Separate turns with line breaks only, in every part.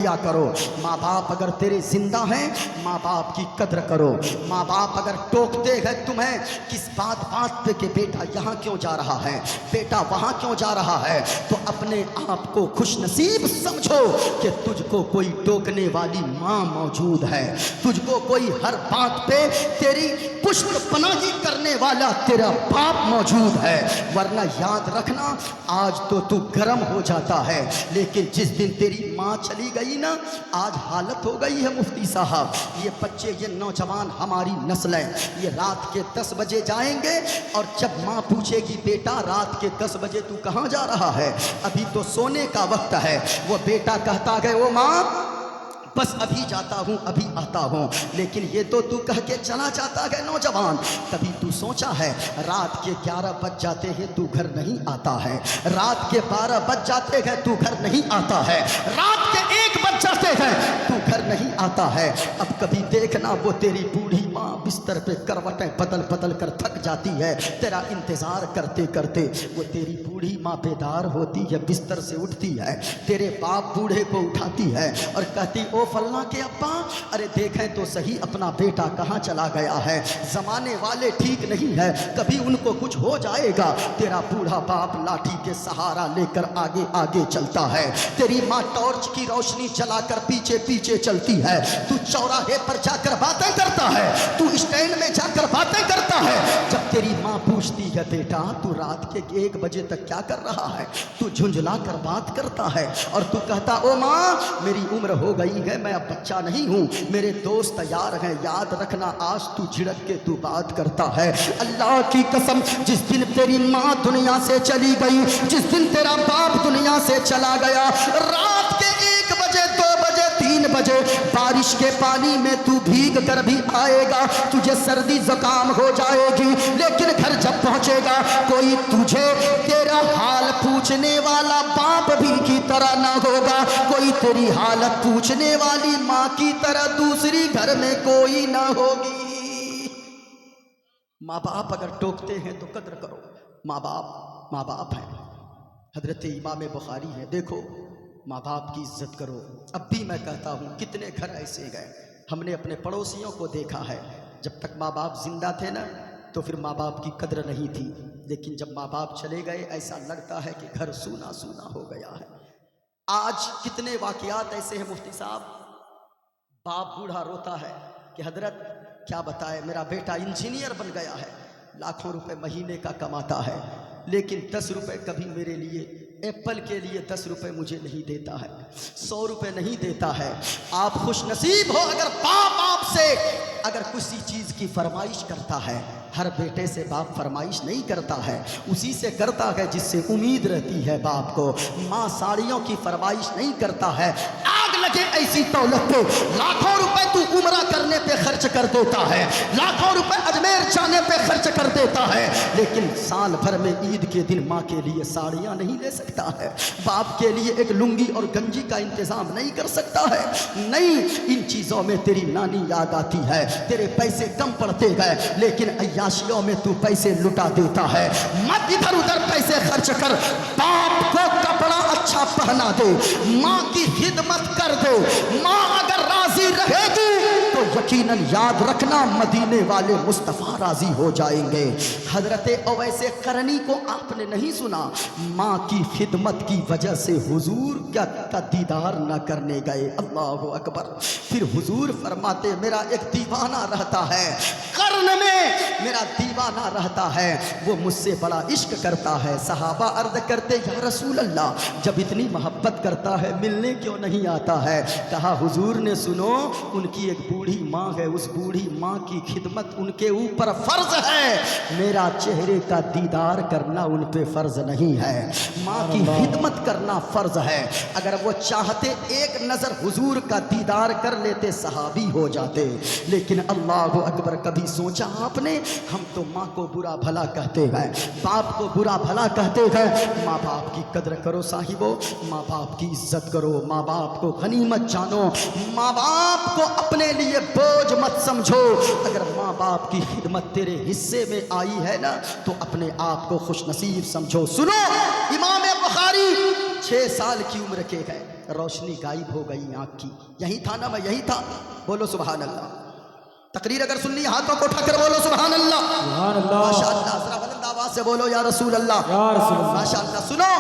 کیا کرو۔ ماں باپ اگر تیرے زندہ ہیں ماں باپ کی قدر کرو۔ ماں باپ اگر ٹوکتے ہیں تمہیں کس بات پہ کہ بیٹا یہاں کیوں جا رہا ہے، بیٹا وہاں کیوں جا رہا ہے، تو اپنے آپ کو خوش نصیب سمجھو کہ تجھ کو کوئی ٹوکنے والی ماں موجود ہے، تجھ کو کوئی ہر بات پہ تیری پشت پناہی کرنے والا تیرا باپ موجود ہے۔ ورنہ یاد رکھنا آج تو گرم ہو جاتا ہے، لیکن جس دن تیری ماں چلی گئی نا، آج حالت ہو گئی ہے مفتی صاحب، یہ بچے یہ نوجوان ہماری نسل ہے، یہ رات کے 10 بجے جائیں گے اور جب ماں پوچھے گی بیٹا رات کے 10 بجے تو کہاں جا رہا ہے، ابھی تو سونے کا وقت ہے، وہ بیٹا کہتا ہے وہ ماں بس ابھی جاتا ہوں ابھی آتا ہوں، لیکن یہ تو کہہ کے چلا جاتا ہے نوجوان۔ کبھی تو سوچا ہے رات کے 11 بج جاتے ہیں تو گھر نہیں آتا ہے، رات کے 12 بج جاتے ہیں تو گھر نہیں آتا ہے، رات کے 1 بج جاتے ہیں تو گھر نہیں آتا ہے۔ اب کبھی دیکھنا وہ تیری بوڑھی ماں بستر پہ کروٹیں بدل بدل کر تھک جاتی ہے، تیرا انتظار کرتے کرتے وہ تیری بوڑھی ماں بیدار ہوتی ہے، بستر سے اٹھتی ہے، تیرے باپ بوڑھے کو اٹھاتی ہے اور کہتی او فلاں کے ابا ارے دیکھیں تو صحیح اپنا بیٹا کہاں چلا گیا ہے، زمانے والے ٹھیک نہیں ہے، کبھی ان کو کچھ ہو جائے گا۔ تیرا بوڑھا باپ لاٹھی کے سہارا لے کر آگے آگے چلتا ہے، تیری ماں ٹارچ کی روشنی جلا کر پیچھے پیچھے چلتی ہے، تو چوراہے پر جا کر باتیں کرتا ہے، تو اسٹینڈ میں جا کر باتیں کرتا ہے۔ جب تیری ماں پوچھتی ہے بیٹا تو رات کے 1 بجے تک کیا کر رہا ہے، تو جھنجھلا کر بات کرتا ہے اور تو کہتا او ماں میری عمر ہو گئی ہے، میں اب بچہ نہیں ہوں، میرے دوست تیار ہیں، یاد رکھنا آج تو جھڑک کے تو بات کرتا ہے۔ اللہ کی قسم جس دن تیری ماں دنیا سے چلی گئی، جس دن تیرا باپ دنیا سے چلا گیا، رات کے 1 بجے 2 بجے 3 بجے بارش کے پانی میں تو بھیگ کر بھی آئے گا، تجھے سردی زکام ہو جائے گی، لیکن گھر جب پہنچے گا کوئی تجھے تیرا حال پوچھنے والا باپ بھی کی طرح نہ ہوگا، کوئی تیری حالت پوچھنے والی ماں کی طرح دوسری گھر میں کوئی نہ ہوگی۔ ماں باپ اگر ٹوکتے ہیں تو قدر کرو، ماں باپ ہیں۔ حضرت امام بخاری ہے، دیکھو ماں باپ کی عزت کرو۔ اب بھی میں کہتا ہوں کتنے گھر ایسے گئے، ہم نے اپنے پڑوسیوں کو دیکھا ہے، جب تک ماں باپ زندہ تھے نا تو پھر ماں باپ کی قدر نہیں تھی، لیکن جب ماں باپ چلے گئے ایسا لگتا ہے کہ گھر سونا سونا ہو گیا ہے۔ آج کتنے واقعات ایسے ہیں مفتی صاحب، باپ بوڑھا روتا ہے کہ حضرت کیا بتائے میرا بیٹا انجینئر بن گیا ہے، لاکھوں روپے مہینے کا کماتا ہے، لیکن 10 روپے کبھی میرے لیے ایپل کے لیے 10 روپے مجھے نہیں دیتا ہے، 100 روپے نہیں دیتا ہے۔ آپ خوش نصیب ہو اگر باپ آپ سے اگر کسی چیز کی فرمائش کرتا ہے، ہر بیٹے سے باپ فرمائش نہیں کرتا ہے، اسی سے کرتا ہے جس سے امید رہتی ہے باپ کو۔ ماں ساڑیوں کی فرمائش نہیں کرتا ہے، آگ لگے ایسی دولت پہ لاکھوں روپے تو عمرہ کرنے پہ خرچ کر دیتا ہے، لاکھوں روپے اجمیر جانے پہ خرچ کر دیتا ہے، لیکن سال بھر میں عید کے دن ماں کے لیے ساڑیاں نہیں لے سکتا ہے، باپ کے لیے ایک لنگی اور گنجی کا انتظام نہیں کر سکتا ہے۔ نہیں، ان چیزوں میں تیری نانی یاد آتی ہے، تیرے پیسے کم پڑتے گئے لیکن عیاشیوں میں تو پیسے لٹا دیتا ہے۔ مت ادھر ادھر پیسے خرچ کر، باپ کو کپڑا اچھا پہنا دے، ماں کی خدمت کر دے، ماں اگر راضی رہے گی تو یقیناً یاد رکھنا مدینے والے مصطفیٰ راضی ہو جائیں گے۔ حضرت اویس قرنی کو آپ نے نہیں سنا، ماں کی خدمت کی وجہ سے حضور کا دیدار نہ کرنے گئے، اللہ اکبر۔ پھر حضور فرماتے میرا ایک دیوانہ رہتا ہے قرن میں، میرا دیوانہ رہتا ہے، وہ مجھ سے بڑا عشق کرتا ہے۔ صحابہ عرض کرتے یا رسول اللہ جب اتنی محبت کرتا ہے ملنے کیوں نہیں آتا ہے؟ کہا حضور نے سنو ان کی ایک بوڑھی ماں ہے، اس بوڑھی ماں کی خدمت ان کے اوپر فرض ہے، میرا چہرے کا دیدار کرنا ان پہ فرض نہیں ہے، ماں کی خدمت کرنا فرض ہے۔ اگر وہ چاہتے ایک نظر حضور کا دیدار کر لیتے صحابی ہو جاتے، لیکن اللہ اکبر کبھی سوچا آپ نے ہم تو ماں کو برا بھلا کہتے ہیں، باپ کو برا بھلا کہتے ہیں۔ ماں باپ کی قدر کرو صاحبو، ماں باپ کی عزت کرو، ماں باپ کو غنیمت جانو، ماں باپ کو اپنے لیے بوجھ مت سمجھو۔ اگر ماں باپ کی خدمت تیرے حصے میں آئی ہے نا تو اپنے آپ کو خوش نصیب سمجھو۔ سنو امام بخاری 6 سال کی عمر کے گئے، روشنی غائب ہو گئی آنکھ کی. یہی تھا نا میں یہی تھا. بولو سبحان اللہ. تقریر اگر سننی ہاتھوں کو اٹھا کر بولو سبحان اللہ.
سبحان اللہ.
ماشاءاللہ. ذرا بلند آواز سے بولو یا رسول اللہ.
یا رسول اللہ.
ماشاءاللہ. سنو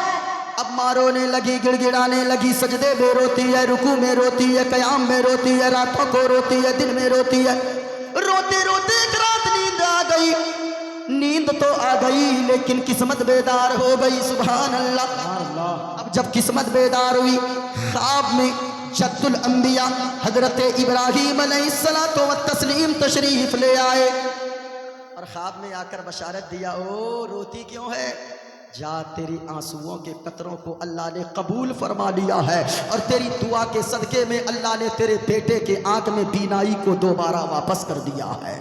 اب ماں رونے لگی, گڑ گڑانے لگی, سجدے میں روتی ہے, رکوع میں روتی ہے, قیام میں روتی ہے, راتوں کو روتی ہے, دن میں روتی ہے. روتے روتے ایک رات نیند آ گئی. نیند تو آ گئی لیکن قسمت بیدار ہو گئی. سبحان اللہ.
سبحان اللہ.
اب جب قسمت بیدار ہوئی, خواب میں جد الانبیاء حضرت ابراہیم علیہ الصلوۃ والتسلیم تشریف لے آئے اور خواب میں آ کر بشارت دیا, او روتی کیوں ہے؟ جا, تیری آنسوؤں کے قطروں کو اللہ نے قبول فرما لیا ہے اور تیری دعا کے صدقے میں اللہ نے تیرے بیٹے کے آنکھ میں بینائی کو دوبارہ واپس کر دیا ہے,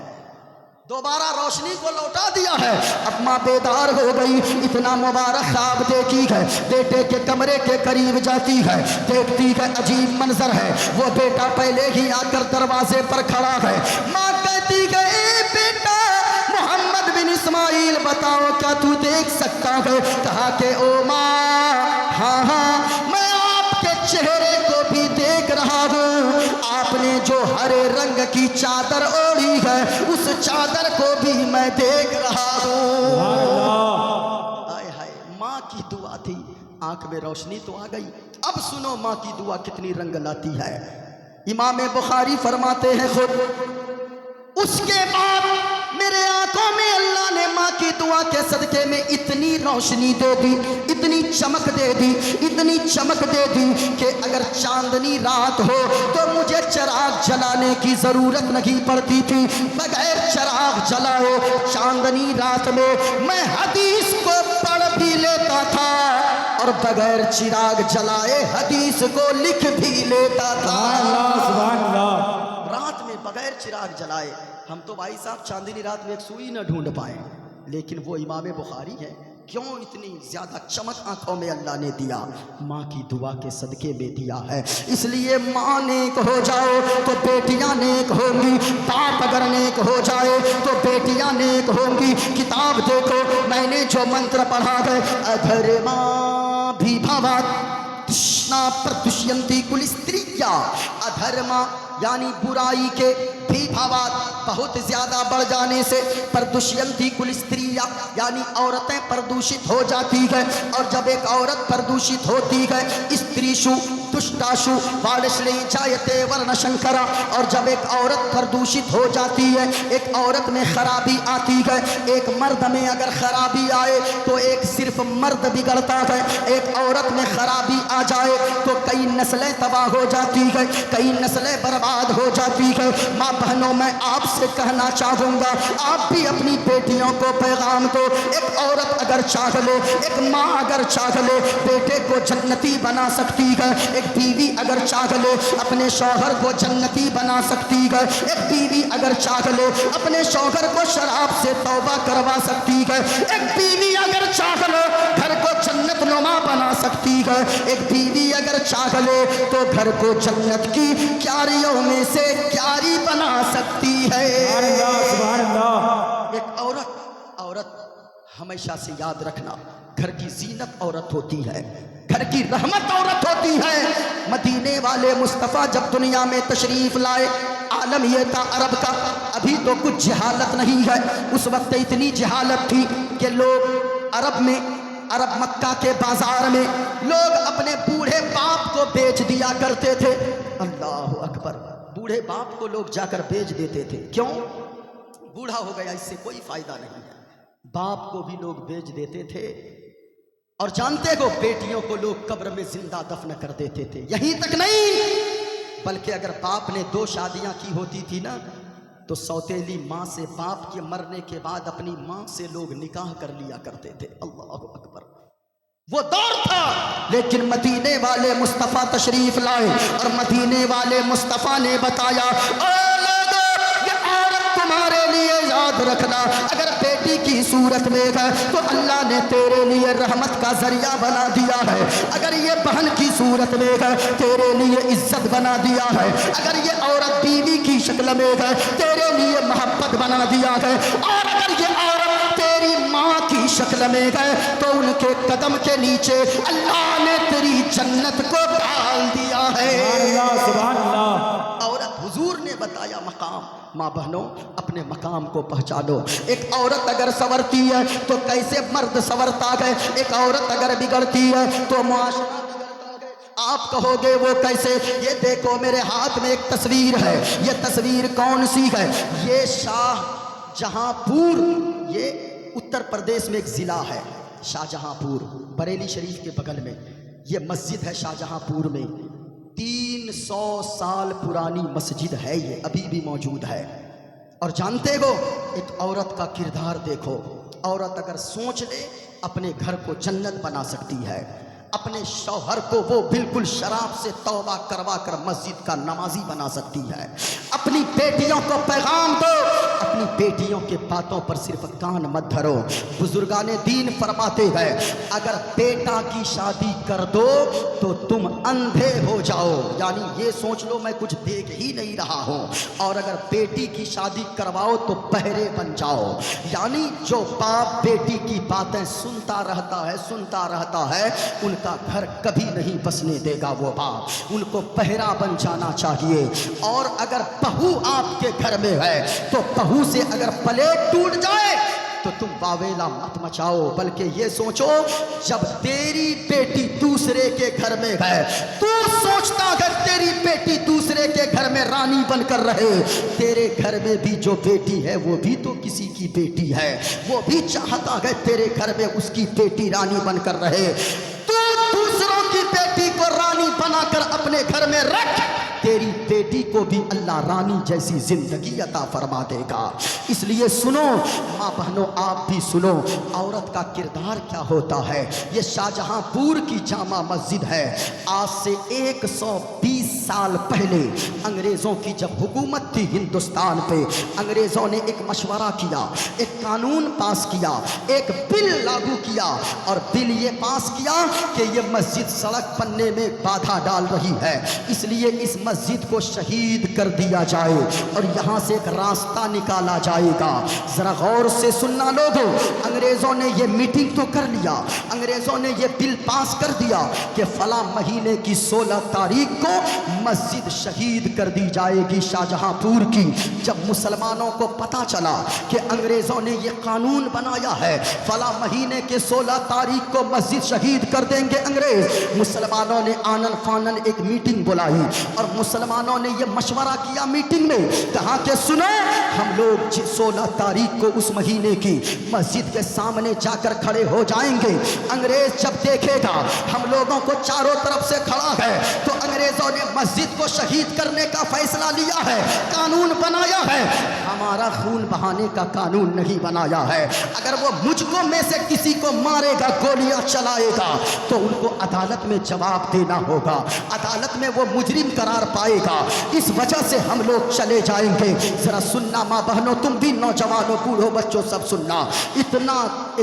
دوبارہ روشنی کو لوٹا دیا ہے. اب ماں بیدار ہو گئی, اتنا مبارک خواب دیکھی ہے. بیٹے کے کمرے کے قریب جاتی ہے, دیکھتی ہے عجیب منظر ہے. وہ بیٹا پہلے ہی آ کر دروازے پر کھڑا ہے. ماں کہتی ہے, اے بیٹا محمد بن اسماعیل, بتاؤ کیا تو دیکھ سکتا ہے؟ کہا کہ او ماں, ہاں ہاں میں آپ کے چہرے کو بھی دیکھ رہا ہوں. آپ نے جو ہرے رنگ کی چادر اوڑھی ہے اس چادر کو بھی میں دیکھ رہا ہوں. ہائے ہائے, ماں کی دعا تھی, آنکھ میں روشنی تو آ گئی. اب سنو ماں کی دعا کتنی رنگ لاتی ہے. امام بخاری فرماتے ہیں خود, اس کے بعد میرے آنکھوں میں اللہ نے ماں کی دعا کے صدقے میں اتنی روشنی دے دی, اتنی چمک دے دی, اتنی چمک دے دی کہ اگر چاندنی رات ہو تو مجھے چراغ جلانے کی ضرورت نہیں پڑتی تھی. بغیر چراغ جلائے چاندنی رات میں حدیث کو پڑھ بھی لیتا تھا اور بغیر چراغ جلائے حدیث کو لکھ بھی لیتا تھا.
سبحان اللہ.
رات میں بغیر چراغ جلائے. ہم تو بھائی صاحب چاندنی رات میں ایک سوئی نہ ڈھونڈ پائیں, لیکن وہ امام بخاری ہے. کیوں اتنی زیادہ چمک آنکھوں میں اللہ نے دیا؟ ماں کی دعا کے صدقے میں دیا ہے. اس لیے ماں نیک ہو جاؤ تو بیٹیاں نیک ہوں گی, باپ اگر نیک ہو جائے تو بیٹیاں نیک ہوں گی. کتاب دیکھو, میں نے جو منتر پڑھا ہے, ادھر ماں بھی بھاوات تشنا پردشینتی کل استریا. ادھرما یعنی برائی کے بھی بھاوات بہت زیادہ بڑھ جانے سے, پردشینتی کل استریا یعنی عورتیں پردوشت ہو جاتی ہے. اور جب ایک عورت پردوشت ہوتی ہے, استریشو دشتاشو والشلی جایتے ورن شنکرا, اور جب ایک عورت پردوشت ہو جاتی ہے, ایک عورت میں خرابی آتی ہے. ایک مرد میں اگر خرابی آئے تو ایک صرف مرد بگڑتا ہے, ایک عورت میں خرابی آ جائے تو کئی نسلیں تباہ ہو جاتی ہے, کئی نسلیں برباد ہو جاتی ہے. ماں بہنوں, میں آپ سے کہنا چاہوں گا, آپ بھی اپنی بیٹیوں کو پیغام دو. ایک عورت اگر چاہ لے, ایک ماں اگر چاہ لے, بیٹے کو جنتی بنا سکتی ہے. ایک بیوی اگر چاہ لے اپنے شوہر کو جنتی بنا سکتی ہے. ایک بیوی اگر چاہ لے اپنے شوہر کو شراب سے توبہ کروا سکتی ہے. ایک بیوی اگر چاہ لے گھر کو جنت نما بنا سکتی ہے. ایک بیوی اگر چاہ لے تو گھر کو جنت کی کیاریوں میں سے کیاری بنا سکتی ہے.
سبحان اللہ.
ایک عورت ہمیشہ سے یاد رکھنا, گھر کی زینت عورت ہوتی ہے, گھر کی رحمت عورت ہوتی ہے. مدینے والے مصطفیٰ جب دنیا میں تشریف لائے, عالم یہ تھا عرب کا, ابھی تو کچھ جہالت نہیں ہے. اس وقت اتنی جہالت تھی کہ لوگ عرب مکہ کے بازار میں لوگ اپنے بوڑھے باپ کو بیچ دیا کرتے تھے. اللہ اکبر. بوڑھے باپ کو لوگ جا کر بیچ دیتے تھے. کیوں؟ بوڑھا ہو گیا, اس سے کوئی فائدہ نہیں ہے. باپ کو بھی لوگ بیچ دیتے تھے. اور جانتے ہو, بیٹیوں کو لوگ قبر میں زندہ دفن کر دیتے تھے. یہیں تک نہیں, بلکہ اگر باپ نے 2 شادیاں کی ہوتی تھی نا, تو سوتیلی ماں سے باپ کے مرنے کے بعد اپنی ماں سے لوگ نکاح کر لیا کرتے تھے. اللہ اکبر. وہ دور تھا. لیکن مدینے والے مصطفیٰ تشریف لائے اور مدینے والے مصطفیٰ نے بتایا, اے لوگو, یہ عورت تمہارے لیے یاد رکھنا, اگر بیٹی کی صورت میں ہے تو اللہ نے تیرے لیے رحمت کا ذریعہ بنا دیا ہے. اگر یہ بہن کی صورت میں ہے تیرے لیے عزت بنا دیا ہے. اگر یہ عورت بیوی کی شکل میں ہے تیرے لیے محبت بنا دیا ہے. اور اگر یہ عورت تیری ماں کی شکل میں گئے تو ان کے قدم کے نیچے اللہ نے تیری جنت کو ڈال دیا ہے۔
سبحان اللہ۔
عورت حضور نے بتایا مقام، ماں بہنوں اپنے مقام کو پہچانو۔ ایک عورت اگر سنورتی ہے تو کیسے مرد سنورتا ہے، ایک عورت اگر بگڑتی ہے تو معاشرہ بگڑتا ہے۔ آپ کہو گے وہ کیسے؟ یہ دیکھو میرے ہاتھ میں ایک تصویر ہے، یہ تصویر کون سی ہے؟ یہ شاہ جہاں پور، یہ اتر پردیش میں ایک ضلع ہے شاہ جہاں پور، بریلی شریف کے بغل میں یہ مسجد ہے شاہ جہاں پور میں۔ 300 سال پرانی مسجد ہے، یہ ابھی بھی موجود ہے۔ اور جانتے ہو ایک عورت کا کردار دیکھو، عورت اگر سوچ لے اپنے گھر کو جنت بنا سکتی ہے، اپنے شوہر کو وہ بالکل شراب سے توبہ کروا کر مسجد کا نمازی بنا سکتی ہے۔ اپنی بیٹیوں کو پیغام دو، اپنی بیٹیوں کے باتوں پر صرف کان مت دھرو۔ بزرگان دین فرماتے ہیں اگر بیٹا کی شادی کر دو تو تم اندھے ہو جاؤ، یعنی یہ سوچ لو میں کچھ دیکھ ہی نہیں رہا ہوں، اور اگر بیٹی کی شادی کرواؤ تو بہرے بن جاؤ، یعنی جو باپ بیٹی کی باتیں سنتا رہتا ہے ان کا گھر کبھی نہیں بسنے دے گا وہ باپ، ان کو بہرا بن جانا چاہیے۔ اور اگر بہو آپ کے گھر میں ہے تو بہو سے اگر پلیٹ ٹوٹ جائے تو تم واویلا مت مچاؤ، بلکہ یہ سوچو جب تیری بیٹی دوسرے کے گھر میں ہے تو سوچتا ہے تیری بیٹی دوسرے کے گھر میں رانی بن کر رہے، تیرے گھر میں بھی جو بیٹی ہے وہ بھی تو کسی کی بیٹی ہے، وہ بھی چاہتا ہے تیرے گھر میں اس کی بیٹی رانی بن کر رہے۔ تو دوسروں کی بیٹی کو رانی بنا کر اپنے گھر میں رکھ، تیری بیٹی کو بھی اللہ رانی جیسی زندگی عطا فرما دے گا۔ اس لیے سنو ماں بہنوں، آپ بھی سنو عورت کا کردار کیا ہوتا ہے۔ یہ شاہ جہاں پور کی جامع مسجد ہے۔ آج سے 120 سال پہلے انگریزوں کی جب حکومت تھی ہندوستان پہ، انگریزوں نے ایک مشورہ کیا، ایک قانون پاس کیا، ایک بل لاگو کیا، اور بل یہ پاس کیا کہ یہ مسجد سڑک بننے میں بادھا ڈال رہی ہے، اس لیے اس مسجد کو شہید کر دیا جائے اور یہاں سے ایک راستہ نکالا جائے گا۔ ذرا غور سے سننا لوگوں، انگریزوں نے یہ میٹنگ تو کر لیا، انگریزوں نے یہ بل پاس کر دیا کہ فلاں مہینے کی 16 تاریخ کو مسجد شہید کر دی جائے گی شاہ جہاں پور کی۔ جب مسلمانوں کو پتا چلا کہ انگریزوں نے یہ قانون بنایا ہے فلاں مہینے کے 16 تاریخ کو مسجد شہید کر دیں گے انگریز، مسلمانوں نے آنن فانن ایک میٹنگ بلائی اور مسلمانوں نے یہ مشورہ کیا میٹنگ میں، کہا کہ سنو ہم لوگ 16 تاریخ کو اس مہینے کی مسجد کے سامنے جا کر کھڑے ہو جائیں گے، انگریز جب دیکھے گا ہم لوگوں کو چاروں طرف سے کھڑا ہے تو انگریزوں نے مسجد کو شہید کرنے کا فیصلہ لیا ہے، قانون بنایا ہے، ہمارا خون بہانے کا قانون نہیں بنایا ہے۔ اگر وہ مجھ کو میں سے کسی کو مارے گا، گولیاں چلائے گا تو ان کو عدالت میں جواب دینا ہوگا، عدالت میں وہ مجرم قرار پائے گا، اس وجہ سے ہم لوگ چلے جائیں گے۔ ذرا سننا ماں بہنوں، تم بھی نوجوانوں بوڑھوں بچوں سب سننا، اتنا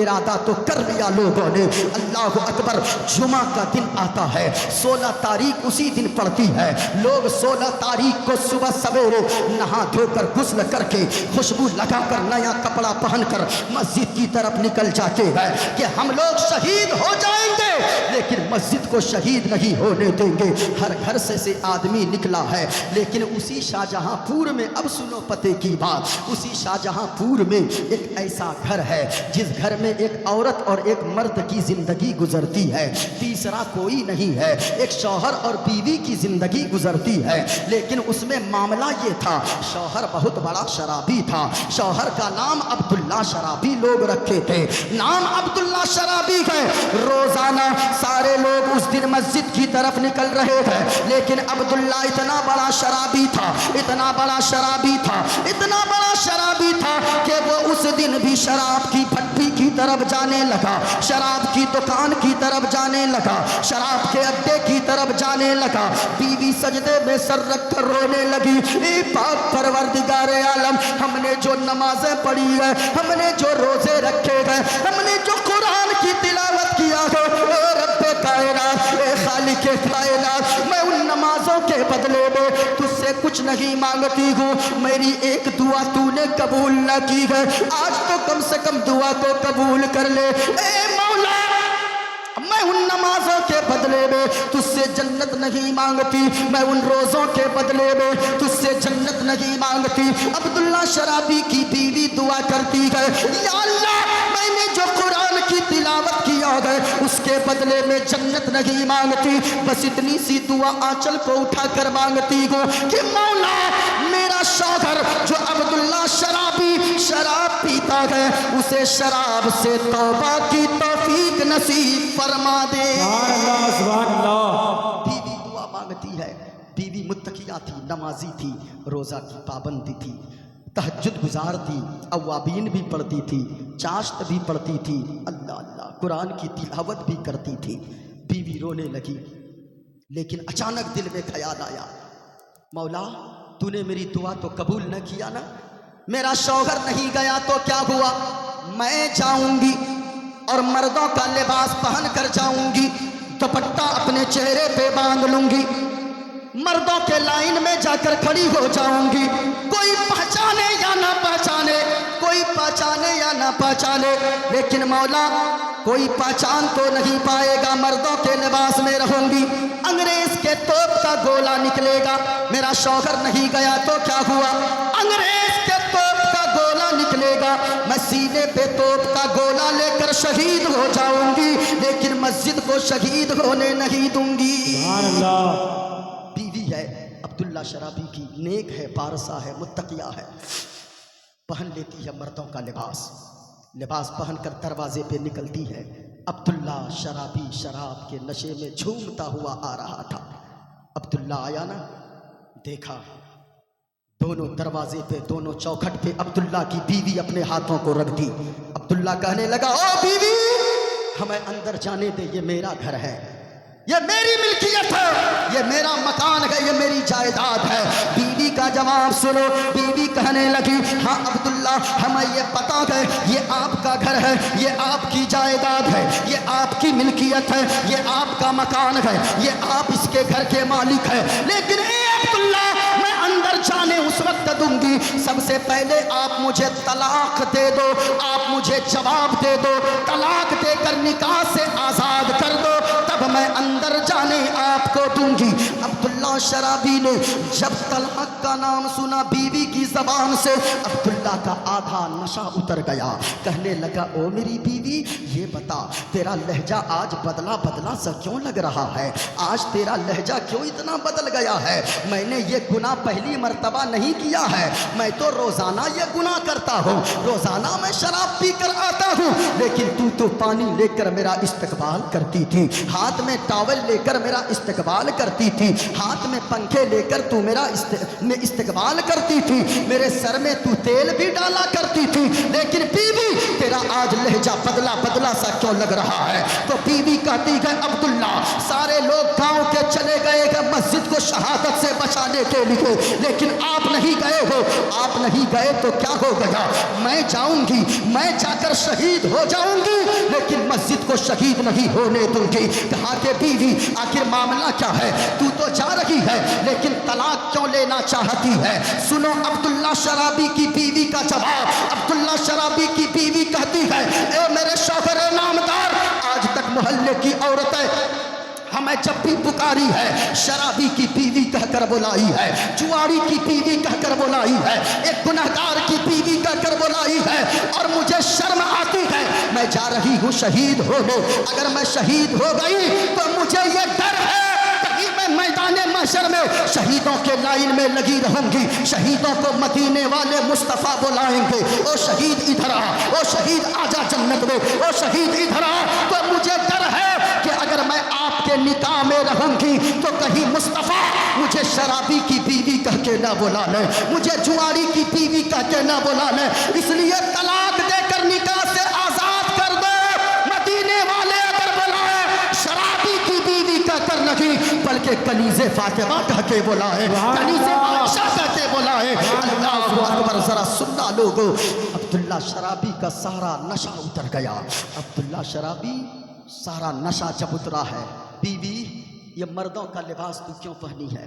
ارادہ تو کر لیا لوگوں نے۔ اللہ اکبر، جمعہ کا دن آتا ہے، 16 تاریخ اسی دن پڑتی ہے، لوگ 16 تاریخ کو صبح سویرے نہا دھو کر غسل کر کے خوشبو لگا کر نیا کپڑا پہن کر مسجد کی طرف نکل جاتے ہیں کہ ہم لوگ شہید ہو جائیں گے لیکن مسجد کو شہید نہیں ہونے دیں گے۔ ہر گھر سے آدمی نکلا ہے، لیکن اسی شاہ جہاں پور میں، اب سنو پتے کی بات، اسی شاہ جہاں پور میں ایک ایسا گھر ہے جس گھر میں ایک عورت اور ایک مرد کی زندگی گزرتی ہے، تیسرا کوئی نہیں ہے، ایک شوہر اور بیوی کی زندگی گزرتی ہے، لیکن اس میں معاملہ یہ تھا شوہر بہت بڑا شرابی تھا، شوہر کا نام عبداللہ شرابی لوگ رکھے تھے، نام عبداللہ شرابی ہے۔ روزانہ سارے لوگ اس دن مسجد کی طرف نکل رہے تھے، لیکن عبداللہ اتنا بڑا شرابی تھا، اتنا بڑا شرابی تھا، اتنا بڑا شرابی تھا کہ وہ اس دن بھی شراب کی پھٹی کی طرف جانے لگا، شراب کی دکان کی طرف جانے لگا، شراب کے اڈے کی طرف جانے لگا۔ بیوی سجدے میں سر رکھ کر رونے لگی، اے پاک پروردگار عالم، ہم نے جو نمازیں پڑھی ہے، ہم نے جو روزے رکھے ہیں، ہم نے جو قرآن کی تلاوت کیا ہے، اے رب کائنات، اے خالق کائنات، میں ان نمازوں کے بدلے میں تجھ سے کچھ نہیں مانگتی ہوں، میری ایک دعا تو نے قبول نہ کی ہے، آج تو کم سے کم دعا کو قبول کر لے۔ اے مولا میں ان نمازوں کے بدلے میں تجھ سے جنت نہیں مانگتی، میں ان روزوں کے بدلے میں تجھ سے جنت نہیں مانگتی۔ عبداللہ شرابی کی بیوی دعا کرتی ہے، یا اللہ میں نے جو قرآن کی تلاوت کیا ہے اس کے بدلے میں جنت نہیں مانگتی، بس اتنی سی دعا آنچل کو اٹھا کر مانگتی ہوں کہ مولا میرا شوہر جو عبداللہ شرابی شراب پیتا ہے اسے شراب سے توبہ کی توفیق نصیب فرما دے۔
سبحان اللہ سبحان اللہ۔
بیوی دعا مانگتی ہے، بیوی متقیہ تھی، نمازی تھی، روزہ کی پابندی تھی، تہجد گزار تھی، اوابین بھی پڑھتی تھی، چاشت بھی پڑھتی تھی، اللہ اللہ قرآن کی تلاوت بھی کرتی تھی۔ بیوی رونے لگی، لیکن اچانک دل میں خیال آیا، مولا تو نے میری دعا تو قبول نہ کیا نا، میرا شوہر نہیں گیا تو کیا ہوا، میں جاؤں گی اور مردوں کا لباس پہن کر جاؤں گی، دوپٹہ اپنے چہرے پہ باندھ لوں گی، مردوں کے لائن میں جا کر کھڑی ہو جاؤں گی، کوئی پہچانے یا نہ پہچانے، کوئی پہچانے یا نہ پہچانے، لیکن مولا کوئی پہچان تو نہیں پائے گا، مردوں کے لباس میں رہوں گی، انگریز کے توپ کا گولہ نکلے گا، میرا شوہر نہیں گیا تو کیا ہوا، انگریز کے توپ کا گولہ نکلے گا، میں سینے پہ توپ کا گولہ لے کر شہید ہو جاؤں گی، لیکن مسجد کو شہید ہونے نہیں دوں گی۔
سبحان اللہ۔
بیوی ہے عبداللہ شرابی کی، نیک ہے، پارسا ہے، متقیہ ہے، پہن لیتی ہے مردوں کا لباس پہن کر دروازے پہ نکلتی ہے۔ عبداللہ شرابی شراب کے نشے میں جھومتا ہوا آ رہا تھا۔ عبداللہ آیا نا، دیکھا دونوں دروازے پہ، دونوں چوکھٹ پہ عبداللہ کی بیوی اپنے ہاتھوں کو رکھ دی۔ عبداللہ کہنے لگا، او بیوی ہمیں اندر جانے دے، یہ میرا گھر ہے، یہ میری ملکیت ہے، یہ میرا مکان ہے، یہ میری جائیداد ہے۔ بیوی کا جواب سنو، بیوی کہنے لگی، ہاں عبداللہ ہمیں یہ پتا ہے یہ آپ کا گھر ہے، یہ آپ کی جائیداد ہے، یہ آپ کی ملکیت ہے، یہ آپ کا مکان ہے، یہ آپ اس کے گھر کے مالک ہیں، لیکن اے عبداللہ میں اندر جانے اس وقت دوں گی، سب سے پہلے آپ مجھے طلاق دے دو، آپ مجھے جواب دے دو، طلاق دے کر نکاح سے آزاد کر دو، تب میں اندر جانے آپ کو دوں گی۔ عبداللہ شرابی نے جب طلاق کا نام سنا بیوی کی زبان سے، عبداللہ کا آدھا نشہ اتر گیا، کہنے لگا، او میری بیوی یہ بتا تیرا لہجہ آج بدلا بدلا سا کیوں لگ رہا ہے، آج تیرا لہجہ کیوں اتنا بدل گیا ہے، میں نے یہ گناہ پہلی مرتبہ نہیں کیا ہے، میں تو روزانہ یہ گناہ کرتا ہوں، روزانہ میں شراب پی کر آتا ہوں، لیکن تو پانی لے کر میرا استقبال کرتی تھی، ہاتھ میں ٹاول لے کر میرا استقبال کرتی تھی، ہاتھ میں پنکھے لے کر تو میرا استقبال کرتی تھی، میرے سر میں تو تیل بھی ڈالا کرتی تھی، لیکن بیوی تیرا آج لہجہ بدلا بدلا سا کیوں لگ رہا ہے۔ تو بیوی کہتی ہے، عبداللہ سارے لوگ گاؤں کے چلے گئے کہ مسجد کو شہادت سے بچانے کے لیے، لیکن آپ نہیں گئے ہو، آپ نہیں گئے تو کیا ہو گیا، میں جاؤں گی، میں جا کر شہید ہو جاؤں گی، لیکن مسجد کو شہید نہیں ہونے دوں گی۔ کہا کہ بیوی آخر معاملہ کیا ہے، تو جا رہی ہے لیکن طلاق کیوں لینا چاہتی ہے؟ سنو عبداللہ شرابی کی بیوی کا جواب۔ عبداللہ شرابی کی بیوی کہتی ہے، اے میرے شوہر نامدار، آج تک محلے کی عورتیں ہمیں جب بھی پکاری ہے شرابی کی بیوی کہہ کر بلائی ہے، جواری کی بیوی کہہ کر بلائی ہے، ایک گنہگار کی بیوی کہہ کر بلائی ہے، اور مجھے شرم آتی ہے، میں جا رہی ہوں شہید ہونے، اگر میں شہید ہو گئی تو مجھے یہ ڈر ہے کہیں میں میدان محشر میں شہیدوں کے لائن میں لگی رہوں گی، شہیدوں کو مدینے والے مصطفیٰ بلائیں گے، او شہید ادھر آ، او شہید آجا جنت میں، او شہید ادھر آ، تو مجھے ڈر ہے کہ اگر میں آپ کے نکاح میں رہوں گی تو کہیں مصطفیٰ مجھے شرابی کی بیوی کہہ کے نہ بلا لے، مجھے جواری کی بیوی کہہ کے نہ بلا لے، اس لیے طلاق دے کر نکاح سے آزاد کر دو۔ مدینے والے اگر بلائے شرابی کی بیوی کہہ کر نہیں، بلکہ کنیز فاطمہ کہہ کے بلائے، کنیز عائشہ کہہ کے بلائے۔ اللہ اکبر، ذرا سننا لوگو، عبداللہ شرابی کا سارا نشہ اتر گیا۔ عبداللہ شرابی سارا نشہ جب اترا ہے، بیوی یہ مردوں کا لباس تو کیوں پہنی ہے؟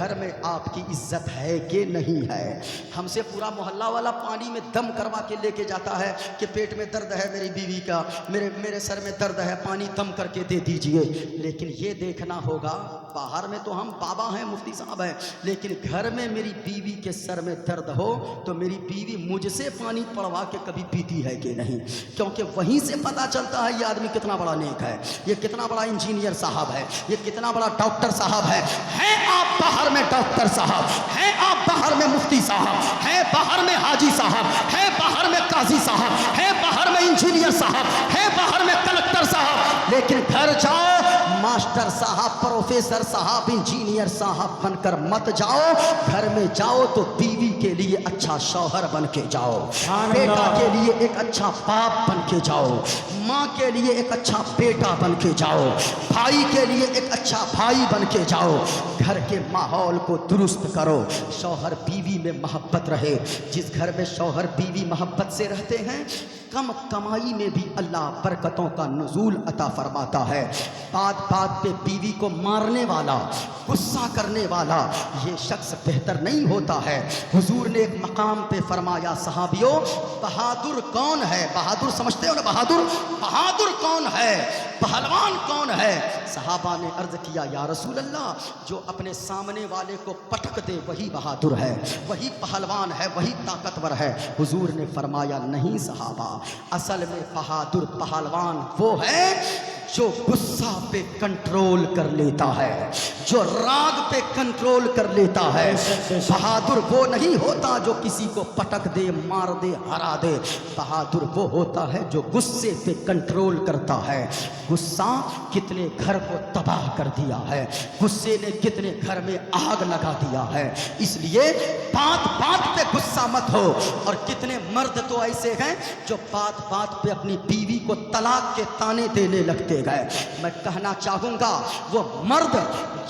گھر میں آپ کی عزت ہے کہ نہیں ہے؟ ہم سے پورا محلہ والا پانی میں دم کروا کے لے کے جاتا ہے کہ پیٹ میں درد ہے میری بیوی کا، میرے سر میں درد ہے، پانی دم کر کے دے دیجئے۔ لیکن یہ دیکھنا ہوگا، باہر میں تو ہم بابا ہیں، مفتی صاحب ہیں، لیکن گھر میں میری بیوی کے سر میں درد ہو تو میری بیوی مجھ سے پانی پڑوا کے کبھی پیتی ہے کہ نہیں؟ کیونکہ وہیں سے پتا چلتا ہے یہ آدمی کتنا بڑا نیک ہے، یہ کتنا بڑا انجینئر صاحب ہے، یہ کتنا بڑا ڈاکٹر صاحب ہے۔ ہیں آپ باہر میں ڈاکٹر صاحب، ہیں آپ باہر میں مفتی صاحب، ہیں باہر میں حاجی صاحب، ہیں باہر میں قاضی صاحب، ہیں باہر میں انجینئر صاحب، ہیں باہر میں کلکٹر صاحب، لیکن گھر جاؤ ماسٹر صاحب، پروفیسر صاحب، انجینئر صاحب بن کر مت جاؤ۔ گھر میں جاؤ تو بیوی کے لیے اچھا شوہر بن کے جاؤ، بیٹا کے لیے ایک اچھا باپ بن کے جاؤ، ماں کے لیے ایک اچھا بیٹا بن کے جاؤ، بھائی کے لیے ایک اچھا بھائی بن کے جاؤ۔ گھر کے ماحول کو درست کرو، شوہر بیوی میں محبت رہے۔ جس گھر میں شوہر بیوی محبت سے رہتے ہیں، کم کمائی میں بھی اللہ برکتوں کا نزول عطا فرماتا ہے۔ بات بات پہ بیوی کو مارنے والا، غصہ کرنے والا، یہ شخص بہتر نہیں ہوتا ہے۔ حضور نے ایک مقام پہ فرمایا، صحابیوں بہادر کون ہے؟ بہادر سمجھتے ہو نا؟ بہادر کون ہے؟ پہلوان کون ہے؟ صحابہ نے عرض کیا، یا رسول اللہ، جو اپنے سامنے والے کو پٹک دے وہی بہادر ہے، وہی پہلوان ہے، وہی طاقتور ہے۔ حضور نے فرمایا، نہیں صحابہ، اصل میں بہادر پہلوان وہ ہے جو غصہ پہ کنٹرول کر لیتا ہے، جو راگ پہ کنٹرول کر لیتا ہے۔ بہادر وہ نہیں ہوتا جو کسی کو پٹک دے، مار دے، ہرا دے۔ بہادر وہ ہوتا ہے جو غصے پہ کنٹرول کرتا ہے۔ غصہ کتنے گھر کو تباہ کر دیا ہے، غصے نے کتنے گھر میں آگ لگا دیا ہے۔ اس لیے بات بات پہ غصہ مت ہو۔ اور کتنے مرد تو ایسے ہیں جو بات بات پہ اپنی بیوی کو طلاق کے طعنے دینے لگتے گئے۔ میں کہنا چاہوں گا، وہ مرد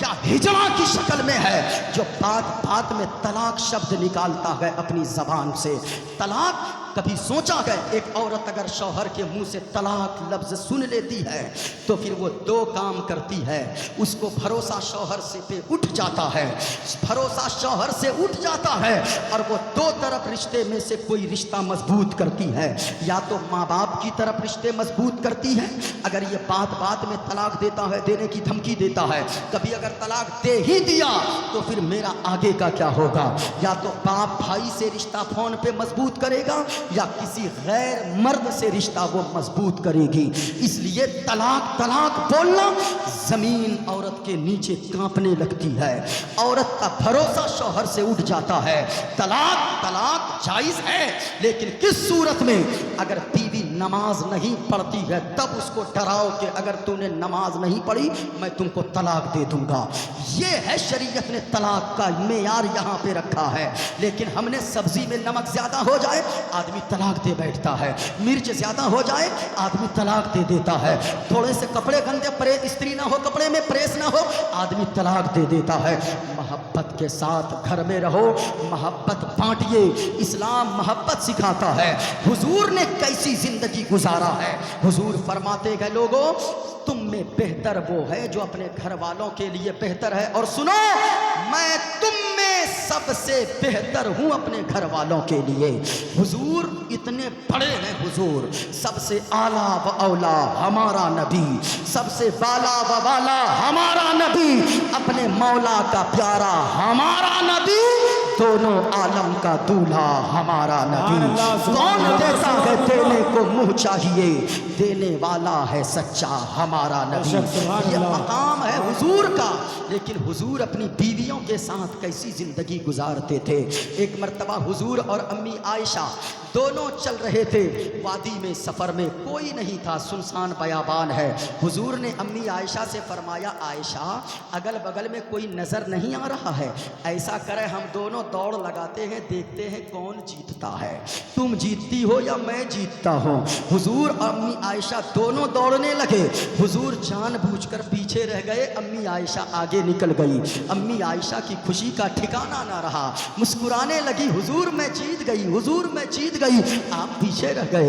یا ہجڑا کی شکل میں ہے جو بات بات میں طلاق شبد نکالتا ہے اپنی زبان سے۔ طلاق کبھی سوچا ہے، ایک عورت اگر شوہر کے منہ سے طلاق لفظ سن لیتی ہے تو پھر وہ دو کام کرتی ہے، اس کو بھروسہ شوہر سے پہ اٹھ جاتا ہے، بھروسہ شوہر سے اٹھ جاتا ہے، اور وہ دو طرف رشتے میں سے کوئی رشتہ مضبوط کرتی ہے۔ یا تو ماں باپ کی طرف رشتے مضبوط کرتی ہے، اگر یہ بات بات میں طلاق دیتا ہے، دینے کی دھمکی دیتا ہے، کبھی اگر طلاق دے ہی دیا تو پھر میرا آگے کا کیا ہوگا؟ یا تو باپ بھائی سے رشتہ فون پہ مضبوط کرے گا، یا کسی غیر مرد سے رشتہ وہ مضبوط کرے گی۔ اس لیے طلاق طلاق بولنا، زمین عورت کے نیچے کانپنے لگتی ہے، عورت کا بھروسہ شوہر سے اٹھ جاتا ہے۔ طلاق طلاق جائز ہے، لیکن کس صورت میں؟ اگر بیوی نماز نہیں پڑھتی ہے تب اس کو ڈراؤ کہ اگر تو نے نماز نہیں پڑھی میں تم کو طلاق دے دوں گا۔ یہ ہے شریعت نے طلاق کا معیار یہاں پہ رکھا ہے۔ لیکن ہم نے سبزی میں نمک زیادہ ہو جائے آدمی طلاق دے بیٹھتا ہے، مرچ زیادہ ہو جائے آدمی طلاق دے دیتا ہے، تھوڑے سے کپڑے گندے استری نہ ہو، کپڑے میں پریس نہ ہو، آدمی طلاق دے دیتا ہے۔ محبت کے ساتھ گھر میں رہو، محبت بانٹیے۔ اسلام محبت سکھاتا ہے۔ حضور نے کیسی زندگی گزارا ہے؟ حضور فرماتے گئے، لوگوں تم میں بہتر وہ ہے جو اپنے گھر والوں کے لیے بہتر ہے، اور سنو میں تم میں سب سے بہتر ہوں اپنے گھر والوں کے لیے۔ حضور اتنے بڑے ہیں، حضور سب سے اعلیٰ و اولا ہمارا نبی، سب سے بالا و والا ہمارا نبی، اپنے مولا کا پیارا ہمارا نبی، دونوں عالم کا دولہا ہمارا نبی۔ کون دیتا ہے دینے کو منہ چاہیے، دینے والا ہے سچا ہمارا نبی۔ یہ مقام ہے حضور کا۔ لیکن حضور اپنی بیویوں کے ساتھ کیسی زندگی گزارتے تھے؟ ایک مرتبہ حضور اور امی عائشہ دونوں چل رہے تھے وادی میں، سفر میں کوئی نہیں تھا، سنسان بیابان ہے۔ حضور نے امی عائشہ سے فرمایا، عائشہ اگل بغل میں کوئی نظر نہیں آ رہا ہے، ایسا کرے ہم دونوں دوڑ لگاتے ہیں، دیکھتے ہیں کون جیتتا ہے، تم جیتتی ہو یا میں جیتتا ہوں۔ حضور اور امی عائشہ دونوں دوڑنے لگے، حضور جان بوجھ کر پیچھے رہ گئے، امی عائشہ آگے نکل گئی۔ امی عائشہ کی خوشی کا ٹھکانہ نہ رہا، مسکرانے لگی، حضور میں جیت گئی، حضور میں جیت گئی، آپ پیچھے رہ گئے۔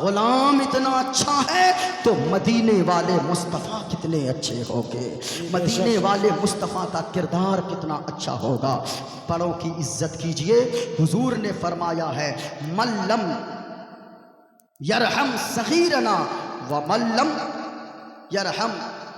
غلام اتنا اچھا ہے تو مدینے والے مصطفیٰ کتنے اچھے ہوگے، مدینے والے مصطفیٰ کا کردار کتنا اچھا ہوگا۔ بڑوں کی عزت کیجئے۔ حضور نے فرمایا ہے من لم یرحم صغیرنا ومن لم یرحم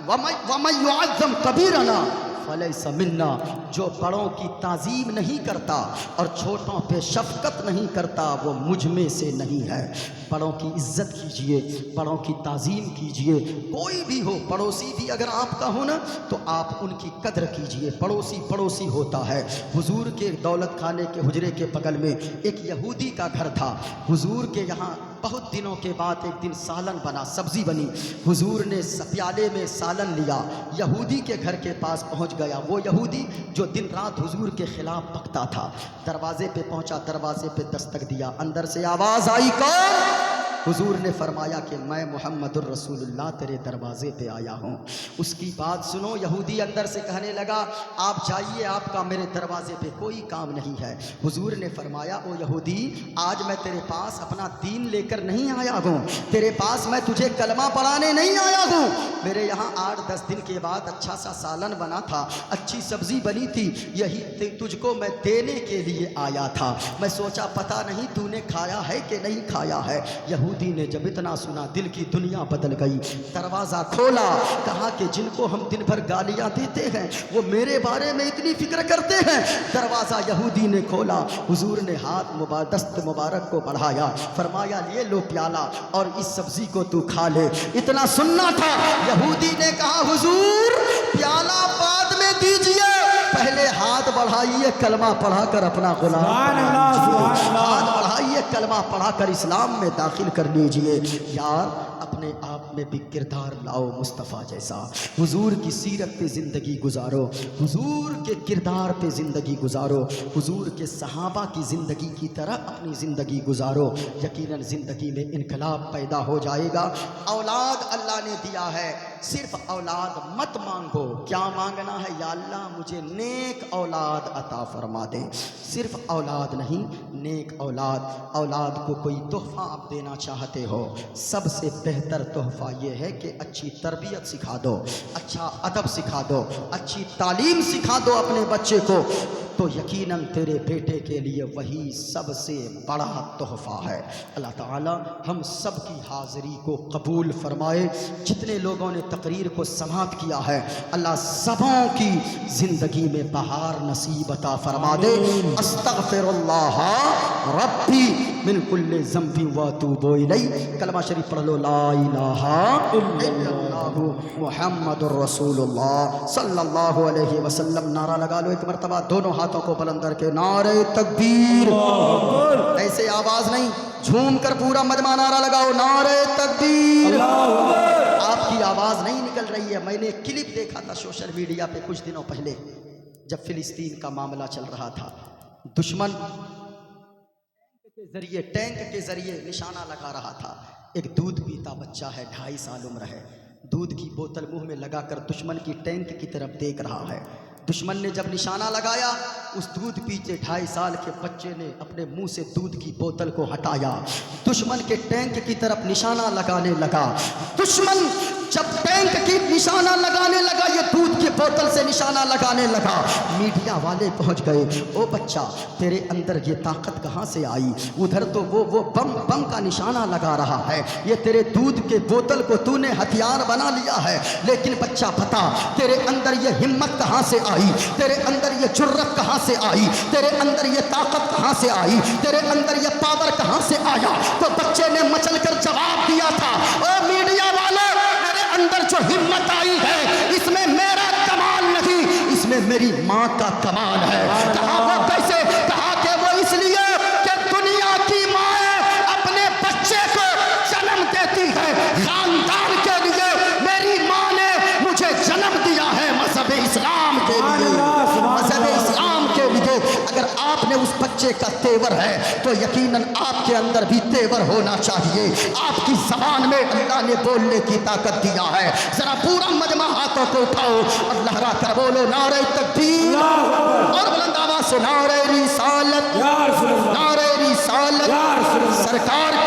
ومن یعظم کبیرنا فلیس منا، جو بڑوں کی تعظیم نہیں کرتا اور چھوٹوں پہ شفقت نہیں کرتا وہ مجھ میں سے نہیں ہے۔ بڑوں کی عزت کیجئے، بڑوں کی تعظیم کیجئے۔ کوئی بھی ہو، پڑوسی بھی اگر آپ کا ہو نا تو آپ ان کی قدر کیجئے۔ پڑوسی پڑوسی ہوتا ہے۔ حضور کے دولت خانے کے حجرے کے بغل میں ایک یہودی کا گھر تھا۔ حضور کے یہاں بہت دنوں کے بعد ایک دن سالن بنا، سبزی بنی۔ حضور نے پیالے میں سالن لیا، یہودی کے گھر کے پاس پہنچ گیا۔ وہ یہودی جو دن رات حضور کے خلاف بکتا تھا، دروازے پہ پہنچا، دروازے پہ دستک دیا، اندر سے آواز آئی کون؟ حضور نے فرمایا کہ میں محمد الرسول اللہ تیرے دروازے پہ آیا ہوں۔ اس کی بات سنو، یہودی اندر سے کہنے لگا آپ جائیے، آپ کا میرے دروازے پہ کوئی کام نہیں ہے۔ حضور نے فرمایا او یہودی، آج میں تیرے پاس اپنا دین لے کر نہیں آیا ہوں، تیرے پاس میں تجھے کلمہ پڑھانے نہیں آیا ہوں۔ میرے یہاں 8-10 دن کے بعد اچھا سا سالن بنا تھا، اچھی سبزی بنی تھی، یہی تجھ کو میں دینے کے لیے آیا تھا۔ میں سوچا پتہ نہیں تو نے کھایا ہے کہ نہیں کھایا ہے۔ یہودی نے جب اتنا سنا دل کی دنیا بدل گئی، دروازہ کھولا، کہا کہ جن کو ہم دن بھر گالیاں دیتے ہیں وہ میرے بارے میں اتنی فکر کرتے ہیں۔ دروازہ یہودی نے کھولا، حضور نے ہاتھ دست مبارک کو بڑھایا، فرمایا یہ لو پیالہ اور اس سبزی کو تو کھا لے۔ اتنا سننا تھا، یہودی نے کہا حضور پیالہ بعد میں دیجئے، پہلے ہاتھ بڑھائیے کلمہ پڑھا کر اپنا غلام، ہاتھ بڑھائیے کلمہ پڑھا کر اسلام میں داخل کر لیجئے۔ یار اپنے آپ میں بھی کردار لاؤ مصطفیٰ جیسا، حضور کی سیرت پہ زندگی گزارو، حضور کے کردار پہ زندگی گزارو، حضور کے صحابہ کی زندگی کی طرح اپنی زندگی گزارو، یقیناً زندگی میں انقلاب پیدا ہو جائے گا۔ اولاد اللہ نے دیا ہے، صرف اولاد مت مانگو۔ کیا مانگنا ہے؟ یا اللہ مجھے نیک اولاد عطا فرما دے۔ صرف اولاد نہیں، نیک اولاد۔ اولاد کو کوئی تحفہ آپ دینا چاہتے ہو، سب سے بہتر تحفہ یہ ہے کہ اچھی تربیت سکھا دو، اچھا ادب سکھا دو، اچھی تعلیم سکھا دو اپنے بچے کو، تو یقیناً تیرے بیٹے کے لیے وہی سب سے بڑا تحفہ ہے۔ اللہ تعالی ہم سب کی حاضری کو قبول فرمائے۔ جتنے لوگوں نے تقریر کو سماعت کیا ہے، اللہ سبوں کی زندگی میں بہار نصیب عطا فرما دے۔ استغفر اللہ ربی من کل ذنب واتوب الیہ۔ کلمہ شریف پڑھ لو، لا الہ الا اللہ محمد الرسول اللہ صلی اللہ علیہ وسلم۔ نعرہ لگا لو ایک مرتبہ، دونوں ہاتھوں کو بلند کر کے نعرہ تکبیر۔ ایسے آواز نہیں، جھوم کر پورا مجمع نعرہ لگاؤ، نعرہ تکبیر۔ آپ کی آواز نہیں نکل رہی ہے۔ میں نے کلپ دیکھا تھا سوشل میڈیا پہ کچھ دنوں پہلے، جب فلسطین کا معاملہ چل رہا تھا، دشمن ٹینک کے ذریعے نشانہ لگا رہا تھا۔ ایک دودھ پیتا بچہ ہے، 2.5 سال عمر ہے، دودھ کی بوتل منہ میں لگا کر دشمن کی ٹینک کی طرف دیکھ رہا ہے۔ دشمن نے جب نشانہ لگایا، اس دودھ پیتے 2.5 سال کے بچے نے اپنے منہ سے دودھ کی بوتل کو ہٹایا، دشمن کے ٹینک کی طرف نشانہ لگانے لگا۔ دشمن جب ٹینک کی نشانہ لگانے لگا، یہ دودھ کی بوتل سے نشانہ لگانے لگا۔ میڈیا والے پہنچ گئے، او بچہ تیرے اندر یہ طاقت کہاں سے آئی؟ ادھر تو وہ بم کا نشانہ لگا رہا ہے، یہ تیرے دودھ کے بوتل کو تو نے ہتھیار بنا لیا ہے، لیکن بچہ بتا تیرے اندر یہ ہمت کہاں سے آئی؟ تیرے اندر یہ جرأت کہاں سے آئی؟ تیرے اندر یہ طاقت کہاں سے آئی؟ تیرے اندر یہ پاور کہاں سے آیا؟ تو بچے نے مچل کر جواب دیا تھا، او میڈیا والے میرے اندر جو ہمت آئی ہے اس میں میرا کمال نہیں، اس میں میری ماں کا کمال ہے۔ کہا وہ کیسے؟ کہا کہ وہ اس لیے کہ دنیا کی ماں اپنے بچے کو جنم دیتی ہے، خاندان کے لیے میری ماں نے مجھے جنم دیا ہے، مذہب اسلام کے لیے، مذہب اسلام کے لیے۔ اگر آپ نے اس بچے کا تیور ہے تو یقیناً آپ کے اندر بھی تیور ہونا چاہیے۔ آپ کی زبان میں اللہ نے بولنے کی طاقت دیا ہے۔ ذرا پورا مجمع ہاتھوں کو اٹھاؤ اور لہرا کر بولو نعرہ تکبیر، اور بلند آواز سے نعرہ رسالت، نعرہ رسالت، سرکار